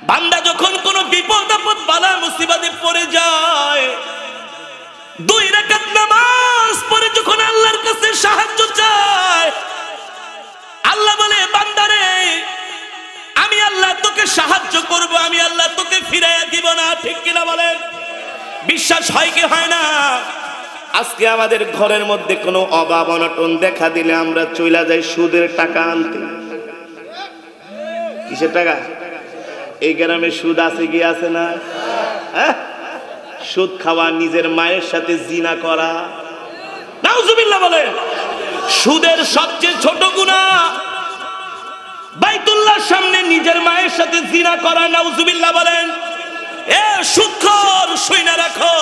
বান্দা যখন কোনো বিপদ আপদ বালা মুসিবতে পড়ে যায়, 2 রাকাত নামাজ পড়ে যখন আল্লাহর কাছে সাহায্য চায়, আল্লাহ বলে বান্দারে আমি আল্লাহ তোকে সাহায্য করব, আমি আল্লাহ তোকে ফিরাইয়া দিব না। ঠিক কিনা বলেন? বিশ্বাস হয় কি হয় না? আজকে আমাদের ঘরের মধ্যে কোনো অভাব অনটন দেখা দিলে আমরা চইলা যাই সুদের টাকা আনতে। কিসের টাকা? এই গ্রামে সুদ আছে কি আছে না? হ্যাঁ, সুদ খাওয়া, নিজের মায়ের সাথে জিনা করা, নাউজুবিল্লাহ বলেন। সুদের সবচেয়ে ছোট গুনাহ বাইতুল্লাহর সামনে নিজের মায়ের সাথে জিনা করা, নাউজুবিল্লাহ বলেন। এ সুদখোর, শুইনা রাখো,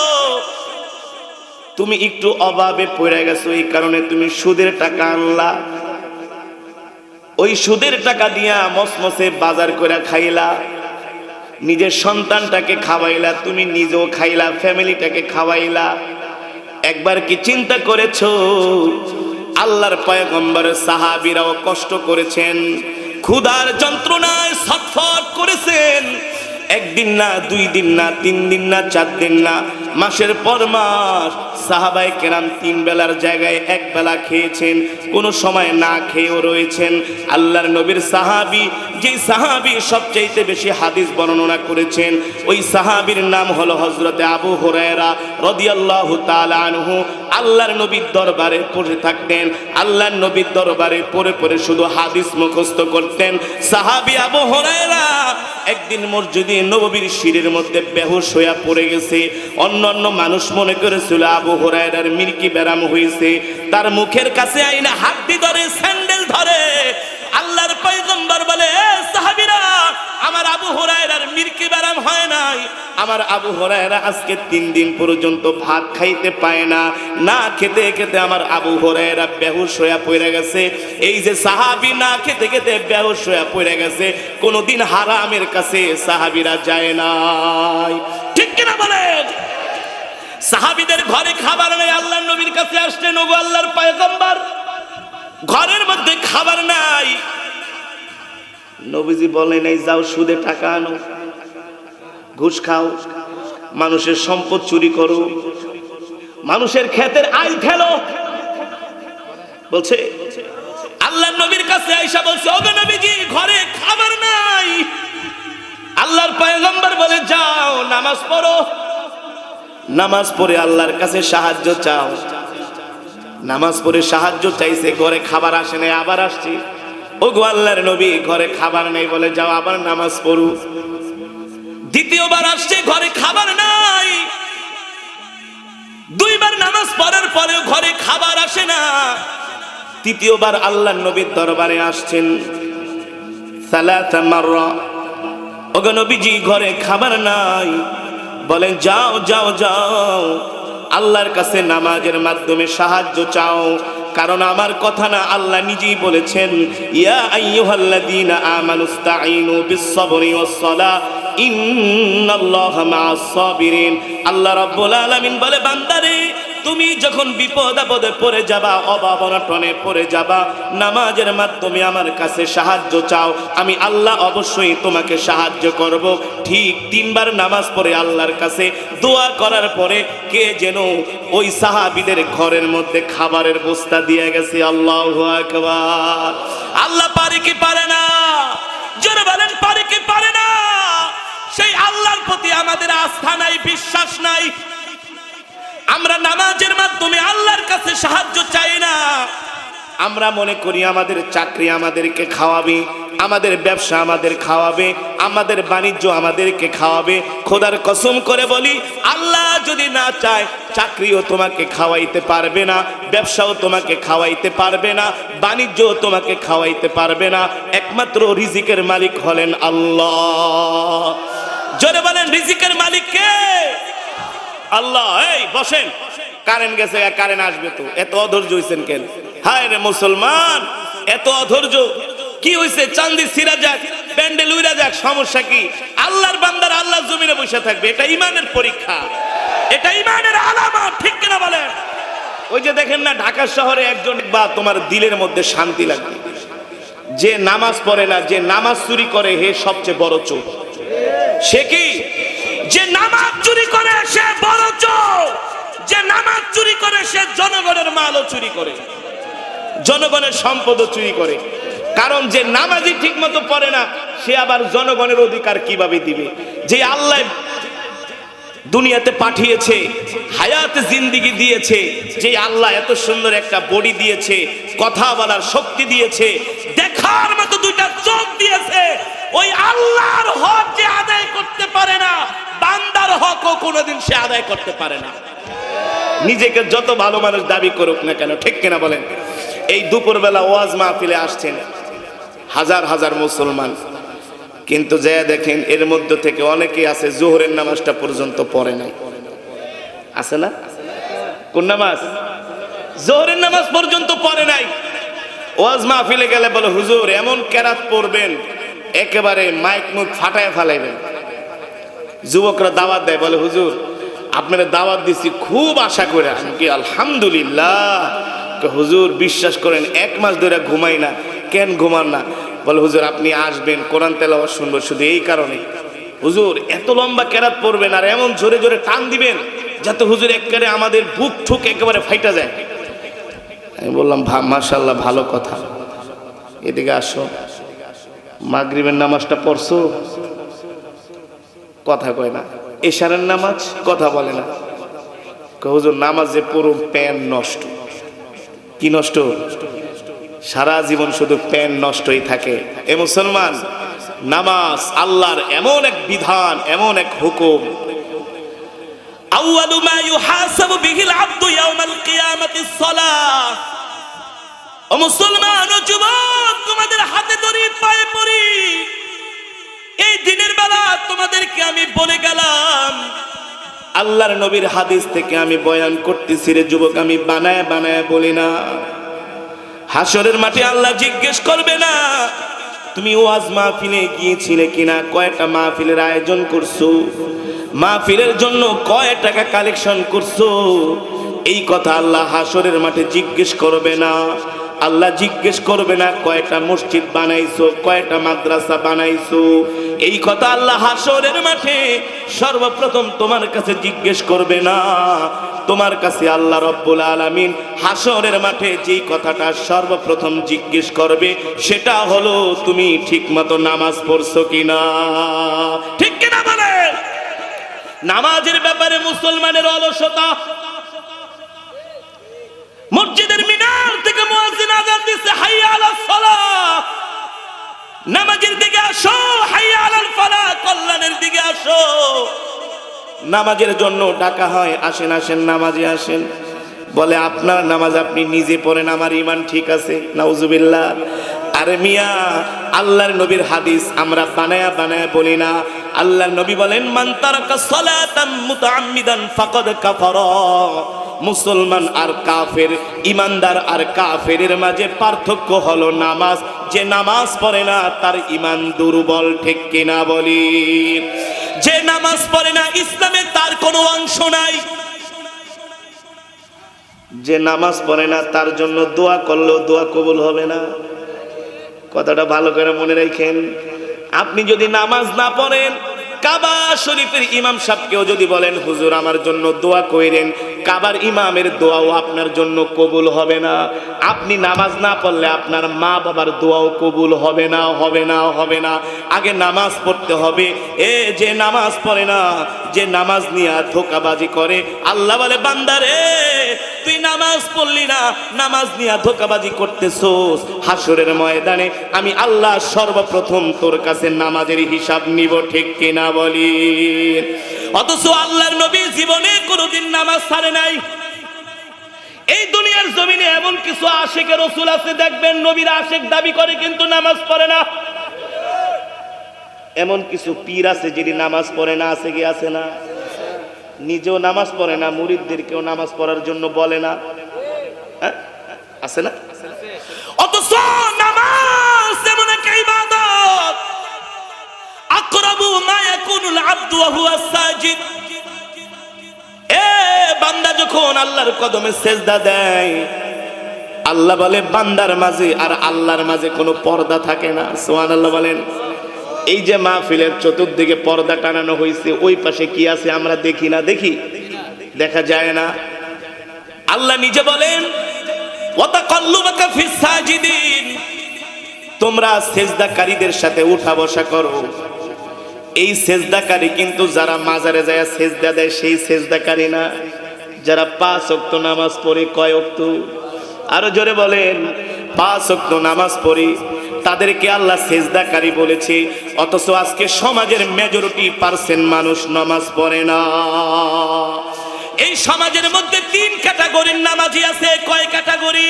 তুমি একটু অভাবে পড়ে গেছো, এই কারণে তুমি সুদের টাকা আনলা। ওই সুদের টাকা দিয়া মসমসে বাজার করে খাইলা, নিজের সন্তানটাকে খাওয়াইলা, তুমি নিজেও খাইলা, ফ্যামিলিটাকে খাওয়াইলা। একবার কি চিন্তা করেছো আল্লাহর পয়গম্বর সাহাবীরাও কষ্ট করেছেন, ক্ষুধার যন্ত্রণায় ছটফট করেছেন। 1 দিন না, 2 দিন না, 3 দিন না, 4 দিন না, মাসের পর মাস সাহাবায়ে কেরাম 3 বেলার জায়গায় 1 বেলা খেয়েছেন, কোন সময় না খেয়েও রয়েছেন। আল্লাহর নবীর সাহাবী, যে সাহাবী সবচেয়ে বেশি হাদিস বর্ণনা করেছেন, ওই সাহাবীর নাম হলো হযরতে আবু হুরায়রা রাদিয়াল্লাহু তাআলা আনহু। আল্লাহর নবীর দরবারে পড়ে থাকতেন, আল্লাহর নবীর দরবারে পড়ে পড়ে শুধু হাদিস মুখস্থ করতেন। সাহাবী আবু হুরায়রা একদিন মসজিদে নববীর শিরের মধ্যে বেহুশ হয়ে পড়ে গেছে। অন্যান্য মানুষ মনে করেছিল আবু হুরায়রার মির্কি ব্যারাম হয়েছে, তার মুখের কাছে আইনা হাতটি ধরে, স্যান্ডেল ধরে। আল্লাহর পয়গম্বর বলে, এ সাহাবীরা, আমার আবু হুরায়রার মির্কি ব্যারাম হয় নাই, আমার আবু হুরায়রা আজকে 3 দিন পর্যন্ত ভাত খাইতে পায় না, না খেতে খেতে আমার আবু হুরায়রা বেহুশ হয়ে পড়ে গেছে। এই যে সাহাবী না খেতে খেতে বেহুশ হয়ে পড়ে গেছে, কোনদিন হারামের কাছে সাহাবীরা যায় নাই। ঠিক কিনা বলেন? সাহাবীদের ঘরে খাবার নেই, আল্লাহর নবীর কাছে আসলেন, ওগো আল্লাহর পয়গম্বর, ঘরের মধ্যে খাবার নাই। নবীজি বলেন, এই যাও সুদে টাকা আনো, ঘুষ খাও, মানুষের সম্পদ চুরি করো, মানুষের ক্ষেতের আইল খেলো। বলছে আল্লাহর নবীর কাছে আয়েশা বলছে, ওগো নবীজি ঘরে খাবার নাই। আল্লাহর পয়গম্বর বলে, যাও নামাজ পড়ো, নামাজ পড়ে আল্লাহর কাছে সাহায্য চাও। নামাজ পড়ে সাহায্য চাইছে, ঘরে খাবার আসে নাই, আবার আসছে, ওগো আল্লাহর নবী ঘরে খাবার নেই, বলে যাও আবার নামাজ পড়ো। দ্বিতীয়বার আসছে, ঘরে খাবার নাই। 2 বার নামাজ পড়ার পরেও ঘরে খাবার আসে না। তৃতীয়বার আল্লাহর নবীর দরবারে আসছেন, সালাত মাররা, ওগো নবীজি ঘরে খাবার নাই। বলেন, যাও যাও যাও আল্লাহর কাছে নামাজের মাধ্যমে সাহায্য চাও, কারণ আমার কথা না, আল্লাহ নিজেই বলেছেন, ইয়া আইয়ুহাল্লাযীনা আমানুস্তাঈনু বিস-সাবরি ওয়াস-সালাহ ইন্নাল্লাহা মা'আস সাবিরিন। আল্লাহ রাব্বুল আলামিন বলে, বান্দারে তুমি যখন বিপদ আপদে পড়ে যাবা, অভাব অনটনে পড়ে যাবা, নামাজের মাধ্যমে আমার কাছে সাহায্য চাও, আমি আল্লাহ অবশ্যই তোমাকে সাহায্য করব। ঠিক 3 বার নামাজ পড়ে আল্লাহর কাছে দোয়া করার পরে কে যেন ওই সাহাবীদের ঘরের মধ্যে খাবারের বস্তা দিয়ে গেছে। আল্লাহু আকবার। আল্লাহ পারে কি পারে না? জোরে বলেন, পারে কি পারে না? সেই আল্লাহর প্রতি আমাদের আস্থা নাই, বিশ্বাস নাই। আমরা নামাজের মাধ্যমে আল্লাহর কাছে সাহায্য চাই না। আমরা মনে করি আমাদের চাকরি আমাদেরকে খাওয়াবে, আমাদের ব্যবসা আমাদের খাওয়াবে, আমাদের বাণিজ্য আমাদেরকে খাওয়াবে। খোদার কসম করে বলি, আল্লাহ যদি না চায়, চাকরিও তোমাকে খাওয়াইতে পারবে না, ব্যবসাও তোমাকে খাওয়াইতে পারবে না, বাণিজ্যও তোমাকে খাওয়াইতে পারবে না। একমাত্র রিজিকের মালিক হলেন আল্লাহ। জোরে বলেন, রিজিকের মালিক কে? আল্লাহ। এই বসেন, কারেন্ট গেছে, কারেন্ট আসবে তো। এত অধৈর্য হইছেন কেন? হায় রে মুসলমান, এত অধৈর্য কি হইছে? চাঁদি ছিঁড়া যাক, প্যান্ডেল উইরা যাক, সমস্যা কি? আল্লাহর বান্দার আল্লাহ জমিনে বসে থাকবে, এটা ইমানের পরীক্ষা, এটা ইমানের আলামত। ঠিক কিনা বলেন? ওই যে দেখেন না, ঢাকা শহরে একজন, বা তোমার দিলের মধ্যে শান্তি লাগবে, যে নামাজ পড়ে না, যে নামাজ চুরি করে, হে সবচেয়ে বড় চোর। সে কি? যে নামাজ চুরি করে সে বড় চোর, যে নামাজ চুরি করে সে জনগণের মালও চুরি করে, জনগণের সম্পদও চুরি করে। কারণ যে নামাজই ঠিক মতো পড়ে না সে আবার জনগণের অধিকার কিভাবে দিবে? যে আল্লাহ দুনিয়াতে পাঠিয়েছে, হায়াত জিন্দেগি দিয়েছে, যে আল্লাহ এত সুন্দর একটা বডি দিয়েছে, কথা বলার শক্তি দিয়েছে, দেখার মতো দুইটা চোখ দিয়েছে, ওই আল্লাহর হক যে আদায় করতে পারে না, বান্দার হকও কোনোদিন সে আদায় করতে পারে না, নিজেকে যত ভালো মানুষ দাবি করুক না কেন। ঠিক কিনা বলেন? এই দুপুরবেলা ওয়াজ মাহফিলে আসছেন হাজার হাজার মুসলমান, কিন্তু যে দেখেন এর মধ্যে থেকে অনেকেই আছে জোহরের নামাজটা পর্যন্ত পড়ে নাই। আছে না? কোন নামাজ? জোহরের নামাজ পর্যন্ত পড়ে নাই। ওয়াজ মাহফিলে গেলে বলে হুজুর এমন কেরাত পড়বেন একেবারে মাইক মুখ ফাটায় ফেলাইবেন। যুবকরা দাওয়াত দেয়, বলে হুজুর আপনারা দাওয়াত দিছি খুব আশা করে। আমি কি আলহামদুলিল্লাহ। হুজুর বিশ্বাস করেন 1 মাস ধরে ঘুমাই না। কেন ঘুমান না? বলে হুজুর আপনি আসবেন, কোরআন তেলাওয়াত শুনবো শুধু এই কারণে। হুজুর এত লম্বা কেরাত পড়বেন আর এমন জোরে জোরে টান দিবেন যাতে হুজুর একেবারে আমাদের বুক ঠুক একেবারে ফাইটা যায়। আমি বললাম মাশাআল্লাহ, ভালো কথা। এদিকে আসো, মাগরিবের নামাজটা পড়ছো? কথা কয় না। এশারের নামাজ? কথা বলে না। হুজুর নামাজে পুরো প্যান নষ্ট। কি নষ্ট? সারা জীবন শুধু প্যান নষ্টই থাকে। এ মুসলমান, নামাজ আল্লাহর এমন এক বিধান, এমন এক হুকুম। আউয়ালু মা ইউহাসাবু বিহিল আবদু ইয়াউমাল কিয়ামাতিস সালাহ। ও মুসলমান ও যুবক, তোমাদের হাতে ধরি, পায়ে পড়ি, এই দিনের বেলা তোমাদেরকে আমি বলে গেলাম, আল্লাহর নবীর হাদিস থেকে আমি বয়ান করতেছি রে যুবক, আমি বানায় বানায় বলি না। হাসরের মাঠে আল্লাহ জিজ্ঞেস করবে না তুমি ওয়াজ মাহফিলে গিয়েছিলে কিনা, কয়টা মাহফিলের আয়োজন করছো, মাহফিলের জন্য কয় টাকা কালেকশন করছো, এই কথা আল্লাহ হাসরের মাঠে জিজ্ঞেস করবে না। আল্লাহ জিজ্ঞেস করবে না কয়টা মসজিদ বানাইছো, কয়টা মাদ্রাসা বানাইছো, এই কথা আল্লাহ হাসরের মাঠে সর্বপ্রথম তোমার কাছে জিজ্ঞেস করবে না। তোমার কাছে আল্লাহ রব্বুল আলামিন হাসরের মাঠে যেই কথাটা সর্বপ্রথম জিজ্ঞেস করবে সেটা হলো তুমি ঠিকমতো নামাজ পড়ছো কিনা। ঠিক কিনা বলে? নামাজের ব্যাপারে মুসলমানের অলসতা। মসজিদের মিনার থেকে মুয়াজ্জিন আযান দিচ্ছে হাইয়া আলাস সালাহ, নামাজের দিকে আসো, হাইয়া আলাল ফালাহ, কল্যাণের দিকে আসো। নামাজের জন্য ডাকা হয়, আসেন আসেন নামাজে আসেন। বলে আপনার নামাজ আপনি নিজে পড়েন, আমার ঈমান ঠিক আছে। নাউজুবিল্লাহ। আরে মিয়া, আল্লাহর নবীর হাদিস আমরা বানায়া বানায়া বলি না। আল্লাহর নবী বলেন মান তারাকা সালাতাম মুতাআম্মিদান ফাকাদ কাফারা। মুসলমান আর কাফের, ইমানদার আর কাফেরের মাঝে পার্থক্য হলো নামাজ। যে নামাজ পড়ে না তার ঈমান দুর্বল। ঠিক কিনা বলি? যে নামাজ পড়ে না ইসলামে তার কোনো অংশ নাই। যে নামাজ পড়ে না তার জন্য দোয়া করলেও দোয়া কবুল হবে না। কথাটা ভালো করে মনে রাখেন। আপনি যদি নামাজ না পড়েন, কাবা শরীফের ইমাম সাহেবকেও যদি বলেন হুজুর আমার জন্য দোয়া কইরেন, কাবার ইমামের দোয়াও আপনার জন্য কবুল হবে না। আপনি নামাজ না পড়লে আপনার মা বাবার দোয়াও কবুল হবে না, হবে না, হবে না। আগে নামাজ পড়তে হবে। এ যে নামাজ পড়ে না, যে নামাজ নিয়ে ধোঁকাবাজি করে, আল্লাহ বলে বান্দারে তুই নামাজ পড়লি না, নামাজ নিয়ে ধোঁকাবাজি করতেছোস, হাসরের ময়দানে আমি আল্লাহ সর্বপ্রথম তোর কাছে নামাজের হিসাব নিব। ঠিক কিনা বলি? অথচ আল্লাহর নবী জীবনে কোনোদিন নামাজ ছাড়ে নাই। এই দুনিয়ার জমিনে এমন কিছু আশিকে রাসূল আছে, দেখবেন নবীর আশিক দাবি করে কিন্তু নামাজ পড়ে না। এমন কিছু পীর আছে যিনি নামাজ পড়ে না, আছে কি আছে না? নিজেও নামাজ পড়ে না, মুরিদদেরকেও নামাজ পড়ার জন্য বলে না। হ্যাঁ, আছে না? অথচ নামাজ এমন একটা ইবাদত, আকরাবু মা ইয়াকুনুল আবদু ওয়া হুয়া সাজিদ। এ বান্দা যখন আল্লাহর কদমে সেজদা দেয়, আল্লাহ বলে বান্দার মাঝে আর আল্লাহর মাঝে কোনো পর্দা থাকে না। সুবহানাল্লাহ বলেন। এই যে মাহফিলের চতুর্দিকে পর্দা টানানো হয়েছে, ওই পাশে কি আছে আমরা দেখি না? দেখি? দেখা যায় না। আল্লাহ নিজে বলেন ওয়াতাকাল্লুবাকা ফিস সাজিদিন, তোমরা সিজদাকারীদের সাথে উঠা বসা করো। এই সিজদাকারী কিন্তু যারা মাজারে যায় সিজদা দেয় সেই সিজদাকারী না, যারা 5 ওয়াক্ত নামাজ পড়ে। কয় ওয়াক্ত? আরো জোরে বলেন। 5 ওয়াক্ত নামাজ পড়ে তাদেরকে আল্লাহ সিজদাকারী বলেছে, অথচ আজকে সমাজের মেজরিটি পার্সেন্ট মানুষ নামাজ পড়ে না। এই সমাজের মধ্যে 3 ক্যাটাগরির নামাজি আছে। কয় ক্যাটাগরি?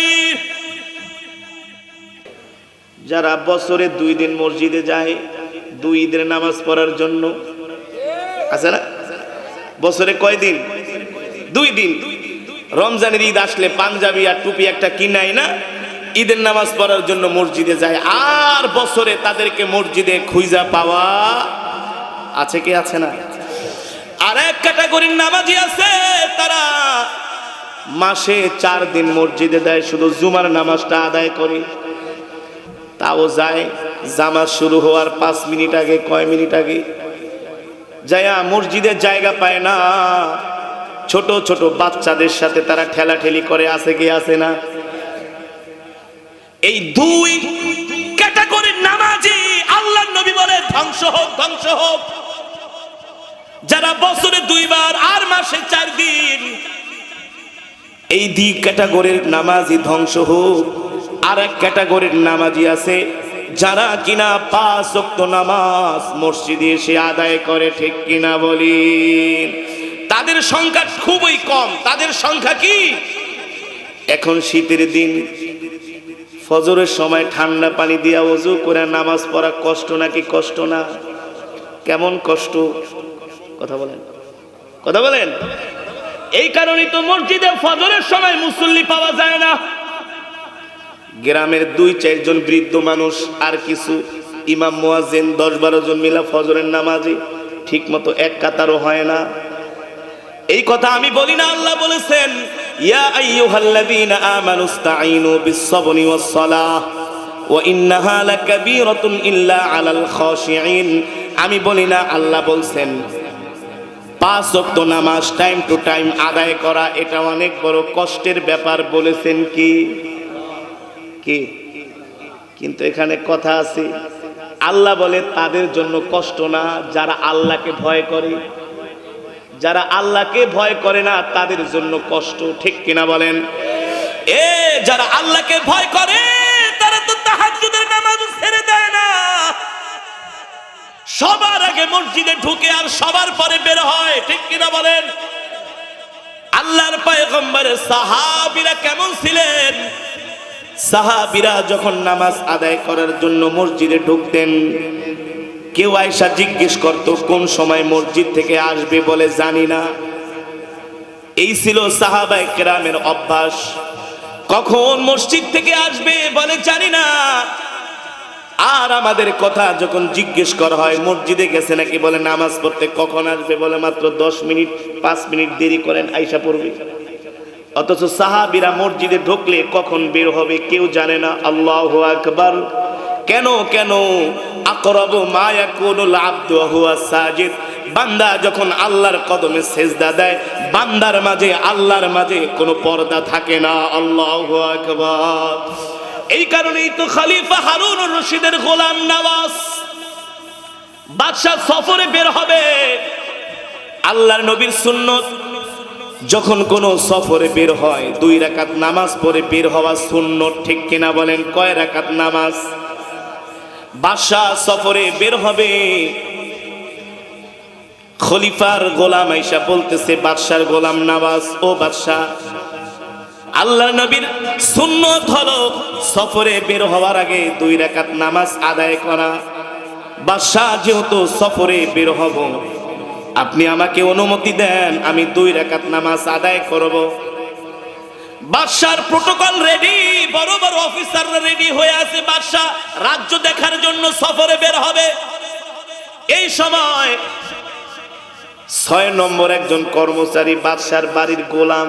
যারা বছরে 2 দিন মসজিদে যায় 2 ঈদের নামাজ পড়ার জন্য, আছে না? বছরে কয় দিন? 2 দিন। রমজানের ঈদ আসলে পাঞ্জাবি আর টুপি একটা কিনাই না, ঈদের নামাজ পড়ার জন্য মসজিদে যায়। আর বছরে তাদেরকে মসজিদে খুঁজা পাওয়া আছে কি আছে না? আর এক ক্যাটাগরির নামাজি আছে, তারা মাসে 4 দিন মসজিদে দেয়, শুধু জুমার নামাজটা আদায় করে। তাও যায় জামাত শুরু হওয়ার 5 মিনিট আগে। কয় মিনিট আগে? যায়া মসজিদের জায়গা পায় না, ছোট ছোট বাচ্চাদের সাথে তারা ঠেলাঠেলি করে। আছে কি আছে না? এই 2 ক্যাটাগরির নামাজি আল্লাহর নবী বলে ধ্বংস হোক, ধ্বংস হোক। যারা বছরে 2 বার আর মাসে 4 দিন, এই 2 ক্যাটাগরির নামাজি ধ্বংস হোক। আর এক ক্যাটাগরির নামাজি আছে যারা কিনা 5 ওয়াক্ত নামাজ মসজিদে এসে আদায় করে। ঠিক কিনা বলি? তাদের সংখ্যা খুবই কম। তাদের সংখ্যা কি? এখন শীতের দিন ফজরের সময় ঠান্ডা পানি দিয়া ওযু করে নামাজ পড়া কষ্ট নাকি কষ্ট না? কেমন কষ্ট? কথা বলেন, কথা বলেন। এই কারণেই তো মসজিদে ফজরের সময় মুসল্লি পাওয়া যায় না। গ্রামের 2-4 জন বৃদ্ধ মানুষ আর কিছু ইমাম মুয়াজ্জিন 10-12 জন মিলা ফজরের নামাজে ঠিক মতো এক কাতারও হয় না। এই কথা আমি বলি না, আল্লাহ বলেছেন ইয়া আইয়ুহাল্লাযীনা আমানুস্তাঈনু বিস-সাবরি ওয়াস-সালাহ ওয়া ইন্নাহা লাকাবীরাতুন ইল্লা আলাল খাশিঈন। আমি বলি না, আল্লাহ বলছেন 5 ওয়াক্ত নামাজ টাইম টু টাইম আদায় করা এটা অনেক বড় কষ্টের ব্যাপার বলেছেন কি? কি? কিন্তু এখানে কথা আছে, আল্লাহ বলে তাদের জন্য কষ্ট না যারা আল্লাহকে ভয় করে। যারা আল্লাহকে ভয় করে না তাদের জন্য কষ্ট। ঠিক কিনা বলেন? যারা আল্লাহকে ভয় করে তারা তো তাহাজ্জুদের নামাজ ছেড়ে দেয় না। সবার আগে মসজিদে ঢুকে আর সবার পরে বের হয়। ঠিক কিনা বলেন? আল্লাহর পয়গম্বরের সাহাবীরা কেমন ছিলেন? সাহাবীরা যখন নামাজ আদায় করার জন্য মসজিদে ঢুকতেন, কেউ আয়েশা জিজ্ঞেস করত কোন সময় মসজিদ থেকে আসবে, বলে জানি না। এই ছিল সাহাবায়ে কেরামের অভ্যাস। কখন মসজিদ থেকে আসবে বলে জানি না। আর আমাদের কথা যখন জিজ্ঞেস করা হয় মসজিদে গেছে নাকি, বলে নামাজ পড়তে। কখন আসবে বলে মাত্র 10 মিনিট 5 মিনিট দেরি করেন আয়েশা পড়বে। অথচ সাহাবীরা মসজিদে ঢুকলে কখন বের হবে কেউ জানে না। আল্লাহু আকবার। কেন কেন? আকরাবু মা ইয়াকুনুল আবদু ওয়া হুয়া সাজিদ। বান্দা যখন আল্লাহর কদমে সিজদা দেয়, বান্দার মাঝে আল্লাহর মাঝে কোনো পর্দা থাকে না। আল্লাহু আকবার। এই কারণেই তো খলিফা হারুনুর রশিদের গোলাম নওয়াজ বাদশা সফরে বের হবে। আল্লাহর নবীর সুন্নত, যখন কোন সফরে বের হয় 2 রাকাত নামাজ পড়ে বের হওয়া সুন্নত। ঠিক কিনা বলেন? কয় রাকাত নামাজ? বাদশা সফরে বের হবে, খলিফার গোলাম আয়েশা বলতেছে বাদশার গোলাম নওয়াজ, ও বাদশা, আল্লাহর নবীর সুন্নত হলো সফরে বের হওয়ার আগে 2 রাকাত নামাজ আদায় করা। বাদশা যেহেতু সফরে বের হব, আপনি আমাকে অনুমতি দেন, আমি 2 রাকাত নামাজ আদায় করব। বাদশার প্রটোকল রেডি, বড় বড় অফিসাররা রেডি হয়ে আছে। বাদশা রাজ্য দেখার জন্য সফরে বের হবে। এই সময় 6 নম্বর একজন কর্মচারী বাদশার বাড়ির গোলাম,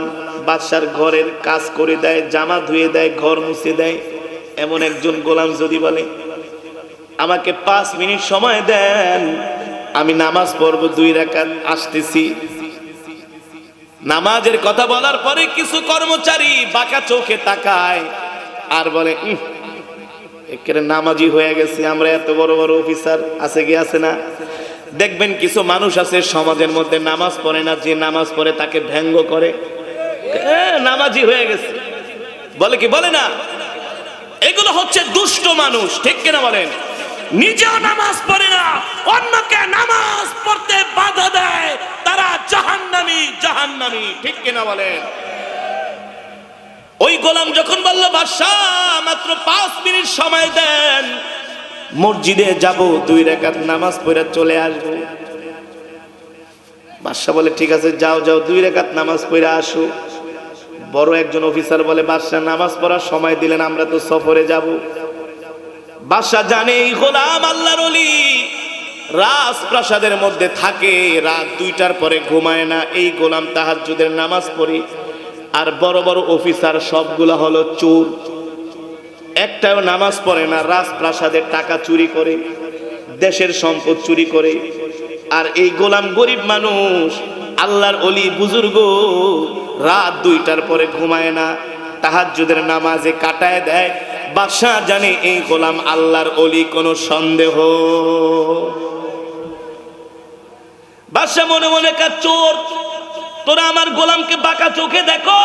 বাদশার ঘরের কাজ করে দেয়, জামা ধুয়ে দেয়, ঘর মুছে দেয়, এমন একজন গোলাম যদি বলে আমাকে 5 মিনিট সময় দেন, আমি নামাজ পড়বো 2 রাকাত, আসতেছি। নামাজের কথা বলার পরে কিছু কর্মচারী বাঁকা চোখে তাকায় আর বলে একেবারে নামাজি হয়ে গেছে আমরা, এত বড় বড় অফিসার আছে কি আছে না? দেখবেন কিছু মানুষ আছে সমাজের মধ্যে নামাজ পড়ে না, যে নামাজ পড়ে তাকে ব্যঙ্গ করে, নামাজি হয়ে গেছে বলে কি বলে না? এগুলো হচ্ছে দুষ্ট মানুষ, ঠিক কিনা বলেন? নিজেও নামাজ পড়ে না, অন্যকে নামাজ পড়তে বাধা দেয়, তারা জাহান্নামী জাহান্নামী, ঠিক কিনা বলেন? ওই গোলাম যখন বলল বাদশা মাত্র 5 মিনিট সময় দেন, মসজিদে যাব, 2 রাকাত নামাজ পড়ে চলে আসব। বাদশা বলে ঠিক আছে যাও যাও, 2 রাকাত নামাজ পড়ে আসো। বড় একজন অফিসার বলে বাদশা নামাজ পড়ার সময় দিলেন, আমরা তো সফরে যাব। বাদশা জানে এই গোলাম আল্লাহর ওলি রাজপ্রাসাদের মধ্যে থাকে, রাত 2টার পরে ঘুমায় না, এই গোলাম তাহাজ্জুদের নামাজ পড়ে। আর বড় বড় অফিসার সবগুলা হলো চোর, একটাও নামাজ পড়ে না, রাজপ্রাসাদের টাকা চুরি করে, দেশের সম্পদ চুরি করে। আর এই গোলাম গরিব মানুষ, আল্লাহর ওলি বুজুর্গ, রাত 2টার পরে ঘুমায় না, তাহাজ্জুদের নামাজে কাটায় দেয়। বাদশা জানে এই গোলাম আল্লাহর ওলি, কোনো সন্দেহ। বাদশা মনে মনে কাজ, চোর তোরা আমার গোলামকে বাঁকা চোখে দেখো,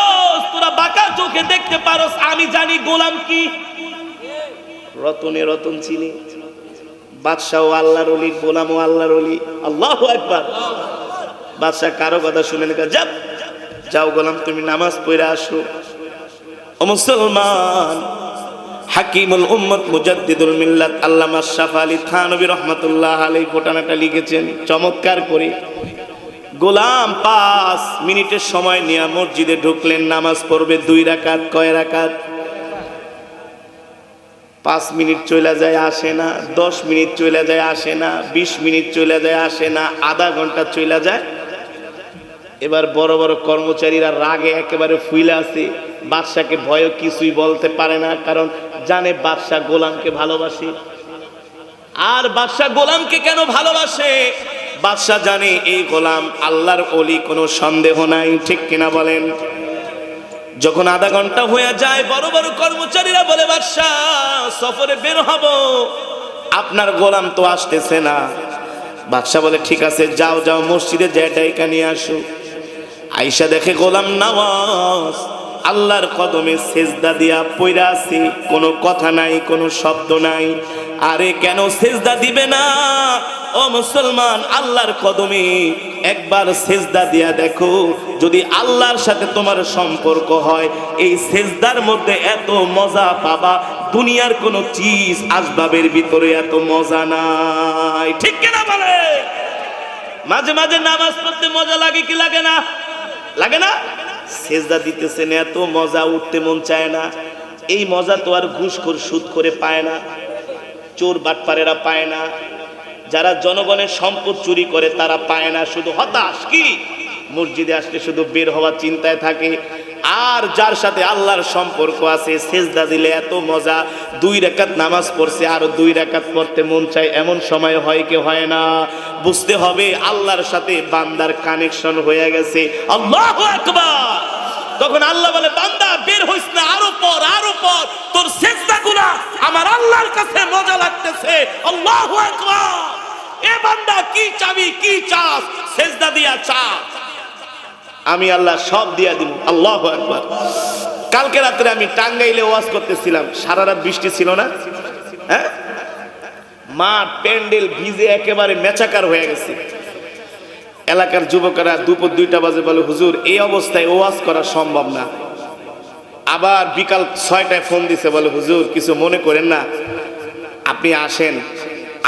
তোরা বাঁকা চোখে দেখতে পারোস, আমি জানি গোলাম কি। রতনে রতন চিনি, বাদশাহ ও আল্লাহর ওলি, গোলাম ও আল্লাহর ওলি। আল্লাহু আকবার। বাদশা কারো কথা শুনে না, যাও যাও গোলাম তুমি নামাজ পড়ে আসো। ও মুসলমান, হাকিমুল উম্মত মুজাদ্দিদুল মিল্লাত আল্লামা শাফা আলী থানভী রাহমাতুল্লাহ আলাইহি ঘটনাটা লিখেছেন চমৎকার করে। গোলাম 5 মিনিটের সময় নিয়ে মসজিদে ঢুকলেন, নামাজ পড়বে 2 রাকাত। কয় রাকাত? 5 মিনিট চলে যায় আসে না, 10 মিনিট চলে যায় আসে না, 20 মিনিট চলে যায় আসে না, আধা ঘন্টা চলে যায়। এবার বড় বড় কর্মচারীরা রাগে একেবারে ফুইলা আছে, বাদশাকে ভয়ে কিছুই বলতে পারে না, কারণ জানে বাদশা গোলামকে ভালোবাসে। আর বাদশা গোলামকে কেন ভালোবাসে? বাদশা জানে এই গোলাম আল্লাহর ওলি, কোনো সন্দেহ নাই, ঠিক কিনা বলেন? যখন আধা ঘন্টা হয়ে যায়, বড় বড় কর্মচারীরা বলে বাদশা সফরে বের হব, আপনার গোলাম তো আসতেছে না। বাদশা বলে ঠিক আছে যাও যাও, মসজিদে যায় ডাইকা নিয়ে আসো। আয়েশা দেখে গোলাম নওয়াজ আল্লাহর কদমে সেজদা দিয়া পইরা আছে, কোনো কথা নাই, কোনো শব্দ নাই। আরে কেন সেজদা দিবে না? ও মুসলমান, আল্লাহর কদমে একবার সেজদা দিয়া দেখো, যদি আল্লাহর সাথে তোমার সম্পর্ক হয়, এই সেজদার মধ্যে এত মজা পাবা, দুনিয়ার কোনো চিজ আসবাবের ভিতরে এত মজা নাই, ঠিক কিনা বলে? মাঝে মাঝে নামাজ পড়তে মজা লাগে কি লাগে না? লাগে না? সেজদা দিতেছেন এত মজা, উঠতে মন চায় না। এই মজা তো আর ঘুষখোর সুদ করে পায় না, চোর বাটপারেরা পায় না, যারা জনগণের সম্পদ চুরি করে তারা পায় না। শুধু হতাশ কি, মসজিদে আসলে শুধু বের হওয়ার চিন্তায় থাকে। আর যার সাথে আল্লাহর সম্পর্ক আছে, সেজদা দিলে এত মজা, 2 রাকাত নামাজ পড়ছে আরো 2 রাকাত পড়তে মন চায়, এমন সময় হয় কি হয় না? বুঝতে হবে আল্লাহর সাথে বান্দার কানেকশন হয়ে গেছে। আল্লাহু আকবার। তখন আল্লাহ বলে বান্দা বের হইস না, আরো পর আরো পর, তোর সেজদাগুলো আমার আল্লাহর কাছে মজা লাগতেছে। আল্লাহু আকবার। এ বান্দা কি চাবি, কি চাস, সেজদা দিয়া চা, আমি আল্লাহ সব দিয়া দিব। আল্লাহু আকবার। কালকে রাত্রে আমি টাঙ্গাইলে ওয়াজ করতেছিলাম, সারা রাত বৃষ্টি ছিল না, হ্যাঁ, মাঠ প্যান্ডেল ভিজে একেবারে মেচাকার হয়ে গেছে। এলাকার যুবকেরা দুপুর 2টা বাজে বলে হুজুর এই অবস্থায় ওয়াজ করা সম্ভব না। আবার বিকাল 6টায় ফোন দিছে, বলে হুজুর কিছু মনে করেন না, আপনি আসেন,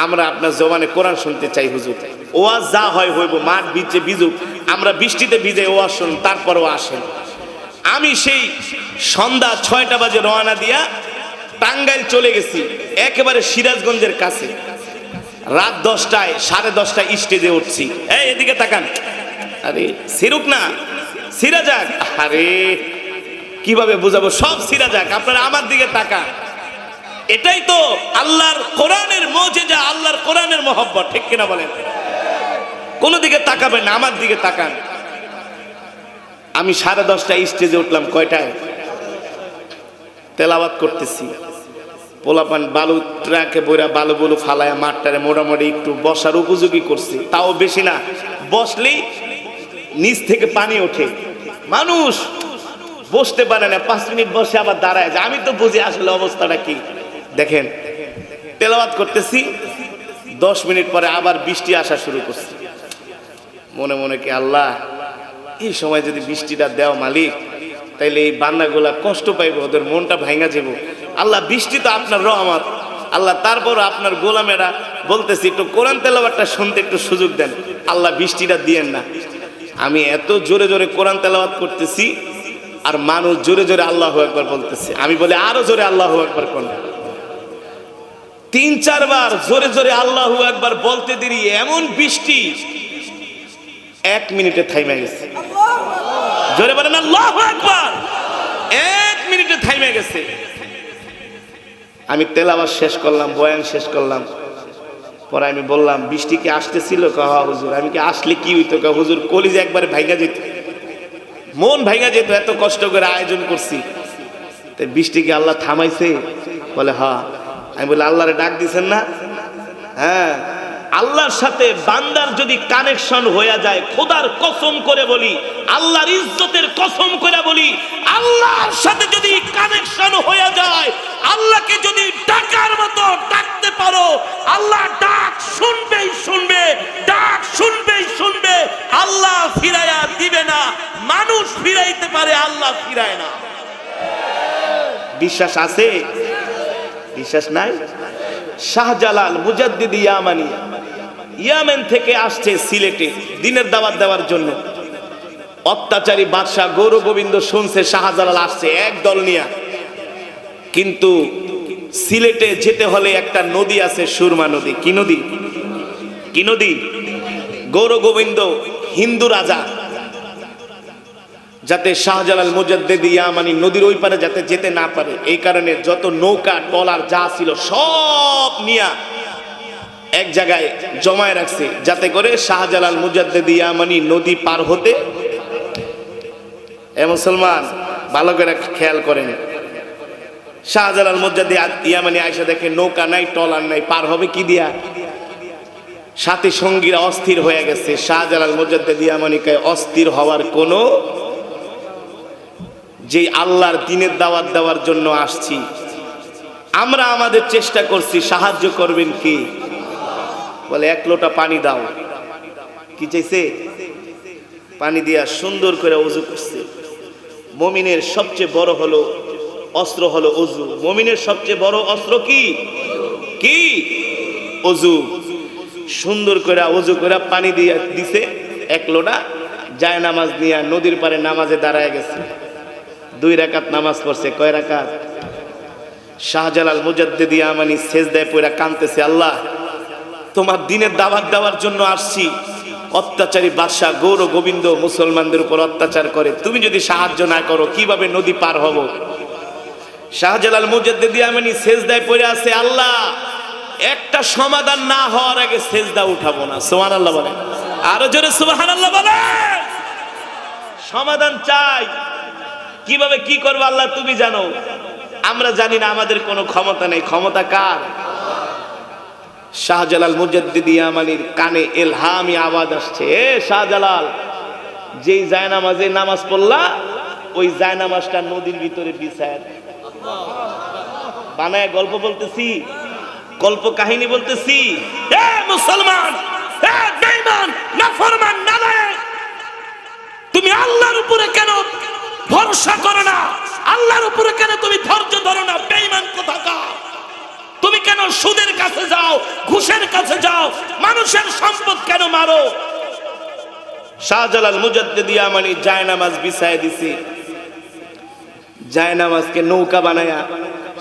আমরা আপনার জবানে কোরআন শুনতে চাই হুজুর। ওয়াজ যা হয় হইব, মাঠ ভিজে ভিজুক, আমরা বৃষ্টিতে ভিজে ওয়াজ শুন, তারপরেও আসেন। আমি সেই সন্ধ্যা 6টা বাজে রওনা দিয়া টাঙ্গাইল চলে গেছি, একেবারে সিরাজগঞ্জের কাছে। রাত 10টায় 10:30টায় স্টেজে উঠছি। এই এদিকে তাকান, আরে সিরুক না, সিরা যাক। আরে কিভাবে বুঝাবো, সব সিরা যাক, আপনারা আমার দিকে তাকান। এটাই তো আল্লাহর কোরআনের মুজিজা, আল্লাহর কোরআনের মহব্বত, ঠিক কিনা বলেন? কোন দিকে তাকাবেন না, আমার দিকে তাকান। আমি 10:30টায় স্টেজে উঠলাম। কয়টায়? তেলাওয়াত করতেছি। পোলাপান বালু ট্রাকে বইরা বালু বলু ফালায়া মাঠটারে মোটামুটি একটু বসার উপযোগী করছি, তাও বেশি না। বসলেই নিচ থেকে পানি ওঠে, মানুষ বসতে পারে না, 5 মিনিট বসে আবার দাঁড়ায় যায়। আমি তো বুঝি আসলে অবস্থাটা কি। দেখেন, তেলাওয়াত করতেছি, 10 মিনিট পরে আবার বৃষ্টি আসা শুরু করছে। মনে মনে কি, আল্লাহ এই সময় যদি বৃষ্টিটা দেও মালিক, তাইলে এই বান্দাগুলা কষ্ট পাইব, ওদের মনটা ভাঙা যাব। আল্লাহ, বৃষ্টি তো আপনার রহমত আল্লাহ, তারপর আপনার গোলামেরা বলতেছি একটু কোরআন তেলাওয়াতটা শুনতে একটু সুযোগ দেন আল্লাহ, বৃষ্টিটা দিয়েন না। আমি এত জোরে জোরে কোরআন তেলাওয়াত করতেছি, আর মানুষ জোরে জোরে আল্লাহু আকবার বলতেছে। আমি বলি আরো জোরে আল্লাহু আকবার কোন। 3-4 বার জোরে জোরে আল্লাহু আকবার বলতে দেরি এমন বৃষ্টি 1 মিনিটে থাইমে গেছে। জোরে বলেন আল্লাহু আকবার। 1 মিনিটে থাইমে গেছে। আমি তেলাওয়াত শেষ করলাম, বয়ান শেষ করলাম, পরে আমি বললাম, বৃষ্টি কি আসতেছিল? হ্যাঁ হুজুর। আমি কি আসলে কি হইতো? হুজুর কলিজা একবারে ভাইগা যেত, মন ভাইগা যেত, এত কষ্ট করে আয়োজন করছি। তাই বৃষ্টি কি আল্লাহ থামাইছে? বলে হ্যাঁ। আমি বলি, আল্লাহরে ডাক দিছেন না? হ্যাঁ। আল্লাহর সাথে বান্দার যদি কানেকশন হয়ে যায়, খোদার কসম করে বলি, আল্লাহর ইজ্জতের কসম করে বলি, আল্লাহর সাথে যদি কানেকশন হয়ে যায়, আল্লাহকে যদি ডাকার মতো ডাকতে পারো, আল্লাহ ডাক শুনবেই শুনবে, ডাক শুনবেই শুনবে। আল্লাহ ফিরাইয়া দিবে না, মানুষ ফিরাইতে পারে, আল্লাহ ফিরায় না। বিশ্বাস আছে? বিশ্বাস নাই? শাহজালাল মুজাদ্দিদ ইয়ামানি ইয়ামেন থেকে আসছে সিলেটে দিনের দাওয়াত দেওয়ার জন্য। অত্যাচারী বাদশাহ গৌর গোবিন্দ শুনছে শাহজালাল আসছে একদল নিয়ে, কিন্তু সিলেটে যেতে হলে একটা নদী আছে, সুরমা নদী। কি নদী? কি নদী? গৌর গোবিন্দ হিন্দু রাজা, যাতে শাহজালাল মুজাদ্দিদ ইয়ামানি নদীর ওই পারে যাতে যেতে না পারে, এই কারণে যত নৌকা টলার যা ছিল সব নিয়া এক জায়গায় জমায় রাখছে, যাতে করে শাহজালাল মুজাদ্দিদ ইয়ামানি নদী পার হতে। এ মুসলমান, ভালো করে খেয়াল করেন। শাহজালাল মুজাদ্দিদ ইয়ামানি আয়েশা দেখে নৌকা নাই, টলার নাই, পার হবে কি দিয়া? সাথে সঙ্গীরা অস্থির হয়ে গেছে। শাহজালাল মুজাদ্দিদ ইয়ামানিকে অস্থির হওয়ার কোনো, যে আল্লাহর দ্বীনের দাওয়াত দেওয়ার জন্য আসছি, আমরা আমাদের চেষ্টা করছি, সাহায্য করবেন কি? বলে 1 লোটা পানি দাও। কি চাইছে? পানি দিয়া সুন্দর করে ওযু করছে। মুমিনের সবচেয়ে বড় হলো অস্ত্র হলো ওযু। মুমিনের সবচেয়ে বড় অস্ত্র কি? কি? ওযু। সুন্দর করে ওযু করে পানি দিয়া দিছে 1 লোটা, যায় নামাজ নিয়ে নদীর পারে নামাজে দাঁড়ায় গেছে। 2 রাকাত নামাজ পড়ছে। কয় রাকাত? শাহজালাল মুজাদ্দিদ ইয়ামানি সেজদায় পড়ে কাঁদতেছে, আল্লাহ তোমার দ্বীনের দাওয়াত দেওয়ার জন্য আসছি, অত্যাচারী বাদশাহ গৌর গোবিন্দ মুসলমানদের উপর অত্যাচার করে, তুমি যদি সাহায্য না করো কিভাবে নদী পার হব? শাহজালাল মুজাদ্দিদ ইয়ামানি সেজদায় পড়ে আছে, আল্লাহ একটা সমাধান না হওয়ার আগে সেজদা উঠাবো না। সুবহানাল্লাহ বলেন, আরো জোরে সুবহানাল্লাহ বলেন। সমাধান চাই, কিভাবে কি করবো আল্লাহ তুমি জানো, আমরা জানি না, আমাদের কোনো ক্ষমতা নেই। ক্ষমতা কার? শাহজালাল মুজাদ্দিদ ইয়ামানির কানে ইলহামি আওয়াজ আসছে, এ শাহজালাল, যেই জায়নামাজে নামাজ পড়লা ওই জায়নামাজটা নদীর ভিতরে বিছায় বানায় গল্প বলতেছি, কল্প কাহিনী বলতেছি। হে মুসলমান, হে বেঈমান, নাফরমান, নালায়েক, তুমি আল্লাহর উপরে কেন ভরসা করো না? আল্লাহর উপরে কেন তুমি ধৈর্য ধরো না? বেঈমান কোথাকার, তুমি কেন সুদের কাছে যাও, ঘুষের কাছে যাও, মানুষের সম্পদ কেন মারো? শাহজালাল মুজাদ্দিদ ইয়ামানি জায়নামাজ বিছায় দিছে, জায়নামাজকে নৌকা বানায়া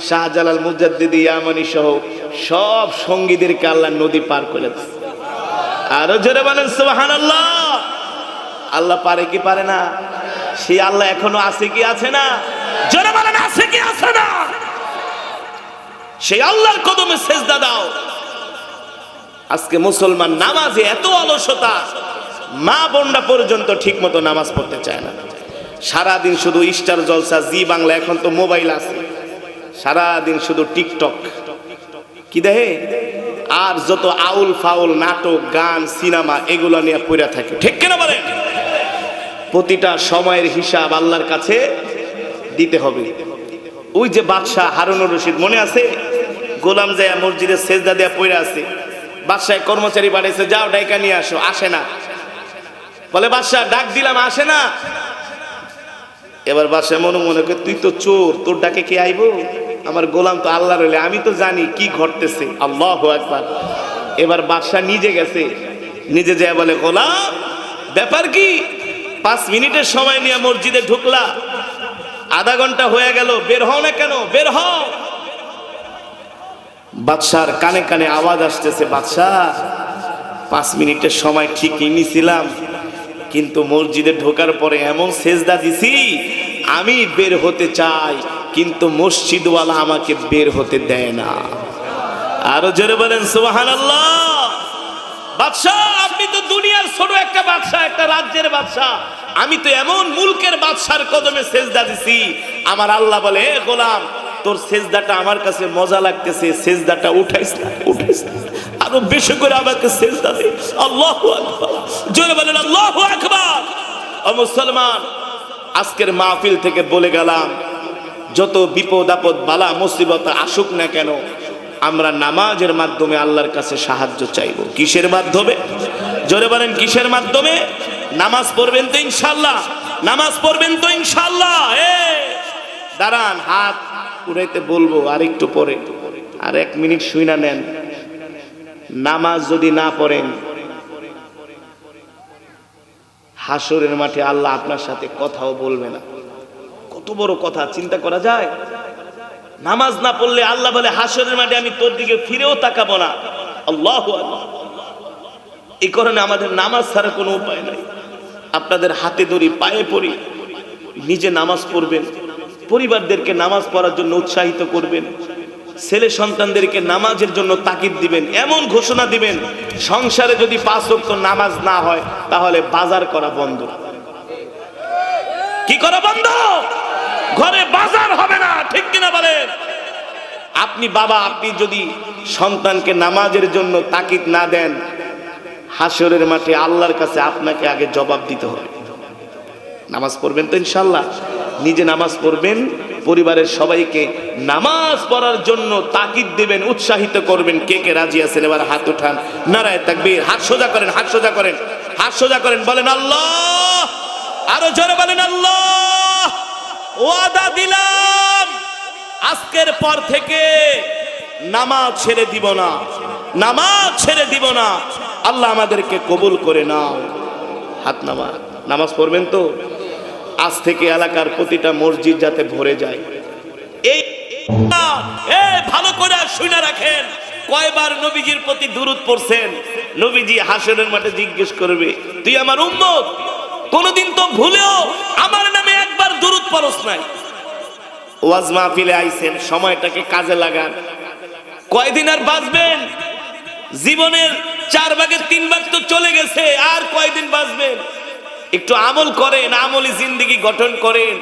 শাহজালাল মুজাদ্দিদ ইয়ামানি সহ সব সঙ্গীদেরকে আল্লাহ নদী পার করে দিছে। আরো জোরে বলেন সুবহানাল্লাহ। আল্লাহ পারে কি পারে না? সেই আল্লাহ এখনো আছে কি আছে না? জোরে বলেন আছে কি আছে না? সেই আল্লাহর কদমে সেজদা দাও। আজকে মুসলমান নামাজে এত অলসতা, মা বোনরা পর্যন্ত ঠিক মতো নামাজ পড়তে চায় না। সারাদিন শুধু স্টার জলসা, জি বাংলা, এখন তো মোবাইল আছে, সারাদিন শুধু টিকটক কি দেখে, আর যত আউল ফাউল নাটক, গান, সিনেমা এগুলো নিয়ে পড়ে থাকে। ঠিক কিনা বলেন? প্রতিটা সময়ের হিসাব আল্লাহর কাছে দিতে হবে। ওই যে বাদশাহ হারুনুর রশিদ মনে আছে, গোলাম যায় মসজিদে সেজদা দেয়া পড়ে আছে, বাদশাহ কর্মচারী পাঠাইছে, যাও ডাইকা নিয়ে আসো, আসে না। বলে বাদশাহ ডাক দিলাম, আসে না। এবার বাদশাহ মনে মনে করে, তুই তো চোর, তোর ডাকে কে আইবো? আমার গোলাম তো আল্লাহ রইলে, আমি তো জানি কি ঘটতেছে। আল্লাহু আকবার। এবার বাদশাহ নিজে গেছে, নিজে যায় বলে, গোলাম ব্যাপার কি? 5 মিনিটের সময় নিয়ে মসজিদে ঢুকলা, আধা ঘন্টা হয়ে গেল, বের হও না কেন? বের হও। বাদশার কানে কানে আওয়াজ আসতেছে, বাদশাহ 5 মিনিটের সময় ঠিকই নিছিলাম, কিন্তু মসজিদে ঢোকার পরে এমন সেজদা দিছি, আমি বের হতে চাই, কিন্তু মসজিদওয়ালা আমাকে বের হতে দেয় না। আরো জোরে বলেন সুবহানাল্লাহ। বাদশাহ আপনি তো দুনিয়ার ছোট একটা বাদশাহ, একটা রাজ্যের বাদশাহ, আমি তো এমন মুলকের বাদশার কদমে সেজদা দিছি। আমার আল্লাহ বলে, এ গোলাম, তোর সেজদাটা আমার কাছে মজা লাগতেছে, সেজদাটা উঠাইস না, উঠাইস না, আরো বেশি করে আমাকে সেজদা দে। আল্লাহু আকবার। জোরে বলেন আল্লাহু আকবার। ও মুসলমান, আজকের মাহফিল থেকে বলে গেলাম, যত বিপদ আপদ বালা মুসিবত আসুক না কেন, আমরা নামাজের মাধ্যমে আল্লাহর কাছে সাহায্য চাইব। কিসের মাধ্যমে? জোরে বলেন কিসের মাধ্যমে? নামাজ পড়বেন তো ইনশাআল্লাহ? নামাজ পড়বেন তো ইনশাআল্লাহ? দাঁড়ান, হাত উঠাইতে বলবো আর একটু পরে, আর 1 মিনিট শুইনা নেন। নামাজ যদি না পড়েন, হাসরের মাঠে আল্লাহ আপনার সাথে কথাও বলবে না। কত বড় কথা, চিন্তা করা যায়? নামাজ না পড়লে আল্লাহ বলে, হাসরের মাঠে আমি তোর দিকে ফিরেও তাকাবো না। আল্লাহু আকবার। এই কারণে আমাদের নামাজ ছাড়া কোনো উপায় নাই। আপনাদের হাতে ধরি, পায়ে পড়ি, নিজে নামাজ পড়বেন, পরিবারদেরকে নামাজ পড়ার জন্য উৎসাহিত করবেন, ছেলে সন্তানদেরকে নামাজের জন্য তাকিদ দিবেন, এমন ঘোষণা দিবেন, সংসারে যদি 5 ওয়াক্ত নামাজ না হয় তাহলে বাজার করা বন্ধ। কি করা বন্ধ? ঘরে বাজার হবে না। ঠিক কিনা বলেন? আপনি বাবা, আপনি যদি সন্তানকে নামাজের জন্য তাকিদ না দেন, হাসরের মাঠে আল্লাহর কাছে আপনাকে আগে জবাব দিতে হবে। নামাজ পড়বেন তো ইনশাআল্লাহ? নিজে নামাজ পড়বেন, পরিবারের সবাইকে নামাজ পড়ার জন্য তাকিদ দিবেন, উৎসাহিত করবেন। কে কে রাজি আছেন? এবার হাত উঠান, নারায়ে তাকবীর। হাত সোজা করেন, হাত সোজা করেন, হাত সোজা করেন, বলেন আল্লাহ। আরো জোরে বলেন আল্লাহ। ওয়াদা দিলাম, আজকের পর থেকে নামাজ ছেড়ে দিব না, নামাজ ছেড়ে দিব না। আল্লাহ আমাদেরকে কবুল করে নাও। হাত নামা। নামাজ পড়বেন তো? আজ থেকে এলাকার প্রতিটা মসজিদ যাতে ভরে যায়। এই ভালো করে শুনে রাখেন, কয়বার নবীজির প্রতি দুরূদ পড়ছেন? নবীজি হাসরের মাঠে জিজ্ঞেস করবে, তুই আমার উম্মত, কোনদিন তো ভুলেও আমার নামে একবার দুরূদ পড়স নাই। ওয়াজ মাহফিলে আইছেন, সময়টাকে কাজে লাগান। কয়দিন আর বাঁচবেন? জীবনের 4 ভাগের 3 ভাগ তো চলে গেছে, আর কয়দিন বাঁচবেন? একটু আমল করেন, আমলি জিন্দেগি গঠন করেন,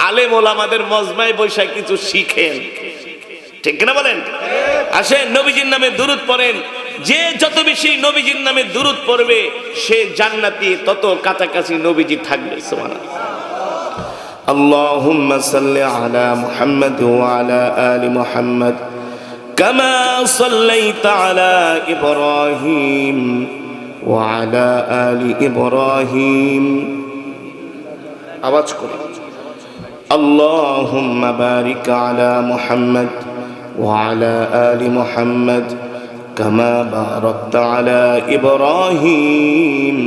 আলেম ওলামাদের মজমায় বৈশা কিছু শিখেন। ঠিক না বলেন? আসেন, নবীজির নামে দুরূদ পড়েন। যে যত বেশি নবীজির নামে দুরূদ পড়বে, সে জান্নাতি, তত কাছাকাছি নবীজি থাকবে। সুবহানাল্লাহ। আল্লাহুম্মা সাল্লি আলা মুহাম্মাদ ওয়া আলা আলি মুহাম্মাদ কামা সাল্লাইতা আলা ইব্রাহিম ওয়া আলা আলি ইব্রাহিম। আওয়াজ করে আল্লাহুম্মা বারিক আলা মুহাম্মাদ ওয়া আলা আলি মুহাম্মাদ কামা বারাকতা আলা ইব্রাহিম।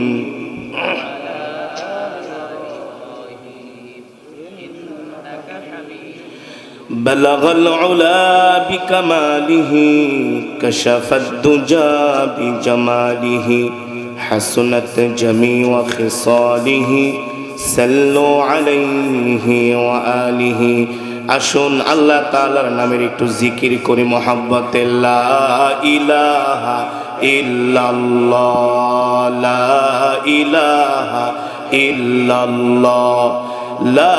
بلغ العلا بكماله كشف الدجى بجماله حسنت جميع خصاله صلوا عليه وآله আসুন আল্লাহ তাআলার নামের একটু জিকির করি মুহাব্বতে। লা ইলাহা ইল্লাল্লাহ, লা ইলাহা ইল্লাল্লাহ, লা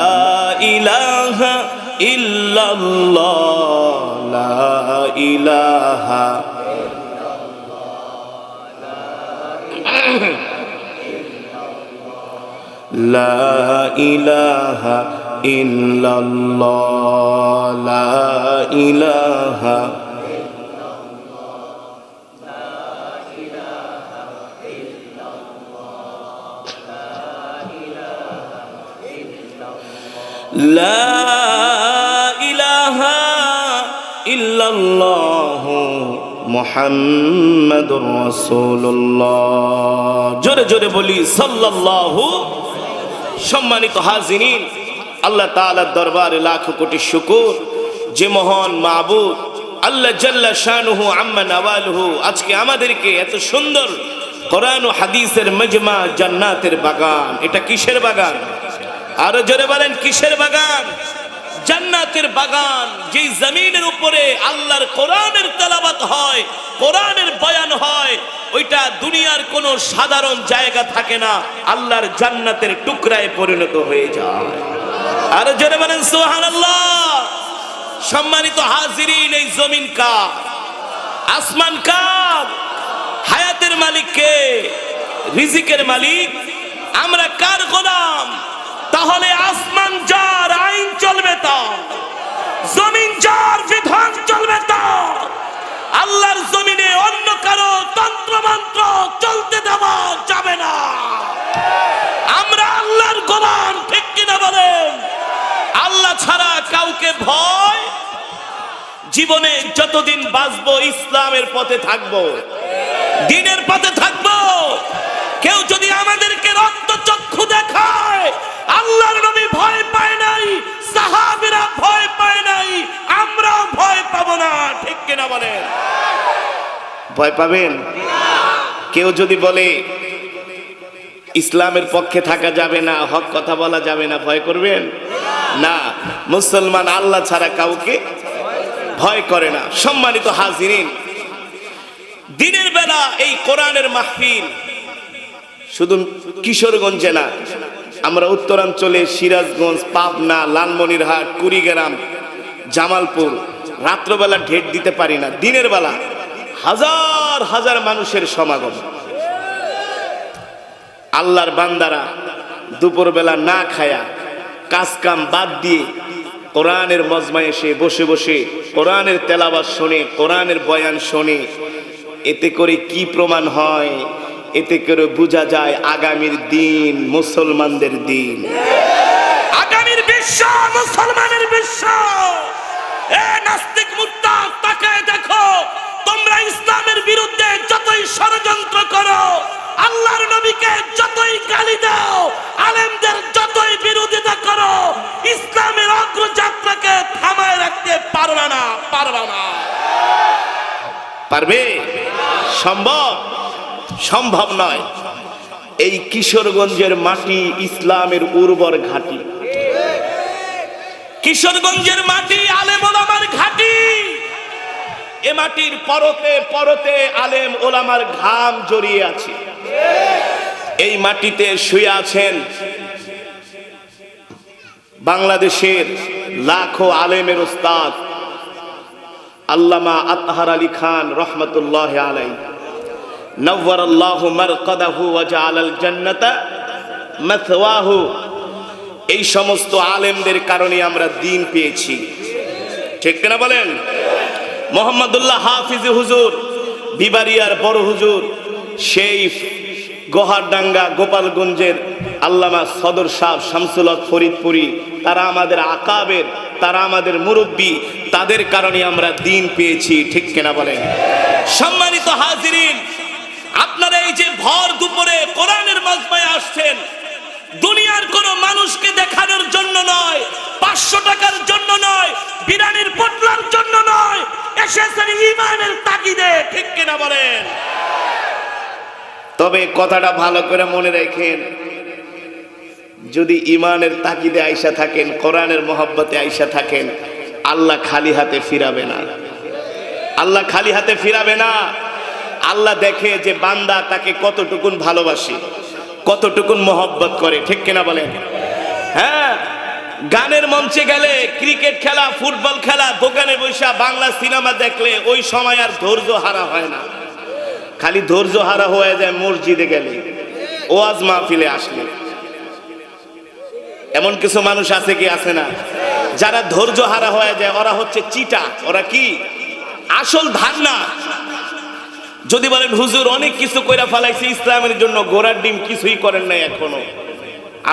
ইলাহা ইল্লাল্লাহ, লা ইলাহা লা ইলাহা ইল্লাল্লাহ, লা ইলাহা লা ইলাহা ইল্লাল্লাহ মুহাম্মাদুর রাসূলুল্লাহ। জোরে জোরে বলি সাল্লাল্লাহু। সম্মানিত হাজিরিন, আল্লাহ তাআলার দরবারে লাখ কোটি শুকর, যে মহান মাবুদ আল্লাহ জাল্লা শানুহু আম্মা নাওয়ালুহু আজকে আমাদেরকে এত সুন্দর কোরআন ও হাদিসের মজমা, জান্নাতের বাগান। এটা কিসের বাগান? আরো জোরে বলেন কিসের বাগান? জান্নাতের বাগান। যেই জমিনের উপরে আল্লাহর কোরআনের তেলাওয়াত হয়, কোরআনের বয়ান হয়, ওইটা দুনিয়ার কোনো সাধারণ জায়গা থাকে না, আল্লাহর জান্নাতের টুকরায় পরিণত হয়ে যায়। আর জোরে বলেন সুবহানাল্লাহ। সম্মানিত হাজিরিন, এই জমিন কার? আসমান কার? হায়াতের মালিক কে? রিজিকের মালিক? আমরা কার গোলাম? তাহলে আসমান যার, আইন চলবে তার, জমিন যার, বিধান চলবে তার। আল্লাহর জমিনে অন্য কারো তন্ত্র মন্ত্র চলতে দেওয়া যাবে না। আমরা আল্লাহর গোলাম, ঠিক কিনা বলেন? আল্লাহ ছাড়া কাউকে ভয়। জীবনে যতদিন বাঁচবো ইসলামের পথে থাকবো, দ্বীনের পথে থাকবো। কেউ যদি আমাদেরকে রক্ত চক্ষু দেখায়, আল্লাহর নবী ভয় পায় নাই, সাহাবীরা ভয় পায় নাই, আমরাও ভয় পাবো না, ঠিক কিনা বলেন? ভয় পাবেন? কেউ যদি বলে ইসলামের পক্ষে থাকা যাবে না, হক কথা বলা যাবে না, ভয় করবেন না? মুসলমান আল্লাহ ছাড়া কাউকে ভয় করে না। সম্মানিত হাজিরিন, দিনের বেলা এই কোরআনের মাহফিল শুধু কিশোরগঞ্জে না, আমরা উত্তরাঞ্চলে সিরাজগঞ্জ, পাবনা, লালমনিরহাট, কুড়িগ্রাম, জামালপুর রাত্রবেলা ঢেট দিতে পারি না। দিনের বেলা হাজার হাজার মানুষের সমাগম। আল্লাহর বান্দারা দুপুরবেলা না খায়া, কাজ কাম বাদ দিয়ে কোরআনের মজমায় এসে বসে বসে কোরআনের তেলাওয়াত শোনে, কোরআনের বয়ান শোনে। এতে করে কি প্রমাণ হয়? এতে করে বোঝা যায় আগামীর দিন মুসলমানদের দিন, আগামীর বিশ্ব মুসলমানের বিশ্ব। এ নাস্তিক মুরতাদ, তাকায় দেখো, তোমরা ইসলামের বিরুদ্ধে যতই ষড়যন্ত্র করো, আল্লাহর নবীকে যতই গালি দাও, আলেমদের যতই বিরোধিতা করো, ইসলামের অগ্রযাত্রাকে থামায় রাখতে পারবে না, পারবে না। পারবে? সম্ভব? সম্ভব নয়। এই কিশোরগঞ্জের মাটি ইসলামের উর্বর ঘাঁটি। কিশোরগঞ্জের মাটি আলেম ওলামার ঘাঁটি। এ মাটির পরতে পরতে আলেম ওলামার ঘাম জড়িয়ে আছে। এই মাটিতে শুয়ে আছেন বাংলাদেশের লাখো আলেমের উস্তাদ আল্লামা আতহার আলী খান রহমতুল্লাহ আলাইহি, নওয়ারাল্লাহু মারকাদাহু ওয়া জাআলাল জান্নাতা মাথওয়াহু। এই সমস্ত আলেমদের কারণে আমরা দ্বীন পেয়েছি, ঠিক কিনা বলেন? মোহাম্মদুল্লাহ হাফিজ হুজুর, বিবারিয়ার বড় হুজুর, সেই গোহারডাঙ্গা গোপালগঞ্জের আল্লামা সদর সাহেব শামসুল হক ফরিদপুরি, তারা আমাদের আকাবের, তারা আমাদের মুরব্বী, তাদের কারণে আমরা দ্বীন পেয়েছি, ঠিক কিনা বলেন? সম্মানিত হাজিরিন, আপনারা এই যে ভর দুপুরে কোরআনের মজমায় আসছেন, দুনিয়ার কোন মানুষকে দেখানোর জন্য নয়, 500 টাকার জন্য নয়, বিরানির পোটলার জন্য নয়, এসেছেন ঈমানের তাগিদে, ঠিক কিনা বলেন? তবে কথাটা ভালো করে মনে রাখেন, যদি ঈমানের তাগিদে আইসা থাকেন, কোরআনের মহব্বতে আইসা থাকেন, আল্লাহ খালি হাতে ফিরাবে না। আল্লাহ খালি হাতে ফিরাবে না। আল্লাহ দেখে যে বান্দা তাকে কতটুকুন ভালোবাসে, কতটুকুন মহব্বত করে, ঠিক কিনা বলেন? হ্যাঁ, গানের মঞ্চে গেলে, ক্রিকেট খেলা, ফুটবল খেলা, দোকানে বসে বাংলা সিনেমা দেখলে ওই সময় আর ধৈর্য হারা হয় না। খালি ধৈর্য হারা হয়ে যায় মসজিদে গেলে, ওয়াজ মাহফিলে আসলে। এমন কিছু মানুষ আছে কি আছে না? যারা ধৈর্য হারা হয়ে যায় ওরা হচ্ছে চিটা। ওরা কি? আসল ধান না। যদি বলেন হুজুর অনেক কিছু কইরা ফেলাইছে ইসলামের জন্য, ঘোড়ার ডিম কিছুই করেন নাই এখনো।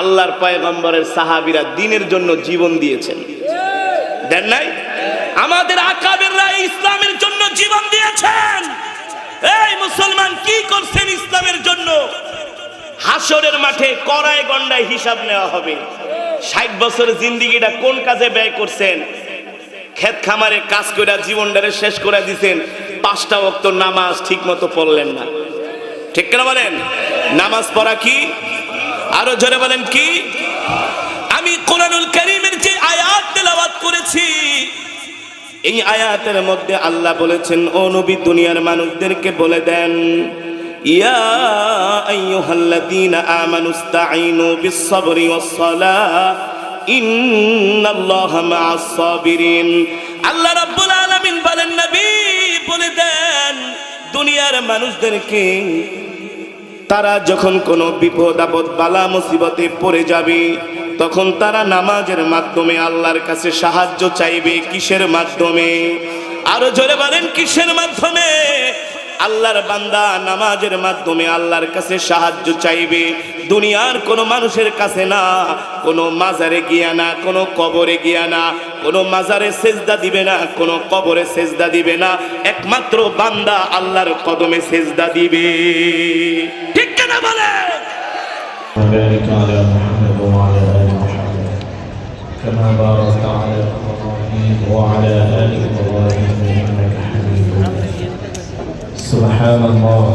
আল্লাহর পয়গম্বরের সাহাবীরা দ্বীনের জন্য জীবন দিয়েছেন, দেন নাই? আমাদের আকাবেররা ইসলামের জন্য জীবন দিয়েছেন। এই মুসলমান কি করছেন ইসলামের জন্য? হাসরের মাঠে কড়ায় গন্ডায় হিসাব নেওয়া হবে। 60 বছরের জিন্দেগিটা কোন কাজে ব্যয় করছেন? ক্ষেত খামারে কাজ করে জীবনটারে শেষ করে দিয়েছেন, 5টা ওয়াক্ত নামাজ ঠিক মতো পড়লেন না, ঠিক কিনা বলেন? নামাজ পড়া কি? আরো জোরে বলেন কি? আমি কোরআনুল কারীমের যে আয়াত তেলাওয়াত করেছি, এই আয়াতের মধ্যে আল্লাহ বলেছেন, ও নবী দুনিয়ার মানুষদেরকে বলে দেন, ইয়া আইয়ুহাল্লাযীনা আমানুস্তাঈনু বিস-সাবরি ওয়াস-সালাহ ইন্নাল্লাহা মা'আস-সাবিরিন। আল্লাহ রাব্বুল আলামিন বলেন, নবী বলে দেন দুনিয়ার মানুষদেরকে, তারা যখন কোনো বিপদ আপদ বালা মুসিবতে পড়ে যাবে তখন তারা নামাজের মাধ্যমে আল্লাহর কাছে সাহায্য চাইবে। কিসের মাধ্যমে? আরো জোরে বলেন কিসের মাধ্যমে? আল্লাহর বান্দা নামাজের মাধ্যমে আল্লাহর কাছে সাহায্য চাইবে, দুনিয়ার কোনো মানুষের কাছে না, কোনো মাজারে গিয়া না, কোনো কবরে গিয়া না, কোনো মাজারে সেজদা দিবে না, কোনো কবরে সেজদা দিবে না, একমাত্র বান্দা আল্লাহর কদমে সেজদা দিবে, ঠিক কিনা বলে? وبارك على محمد وعلى آل محمد كما باركت على إبراهيم وعلى آل إبراهيم إنك حميد مجيد. سبحان الله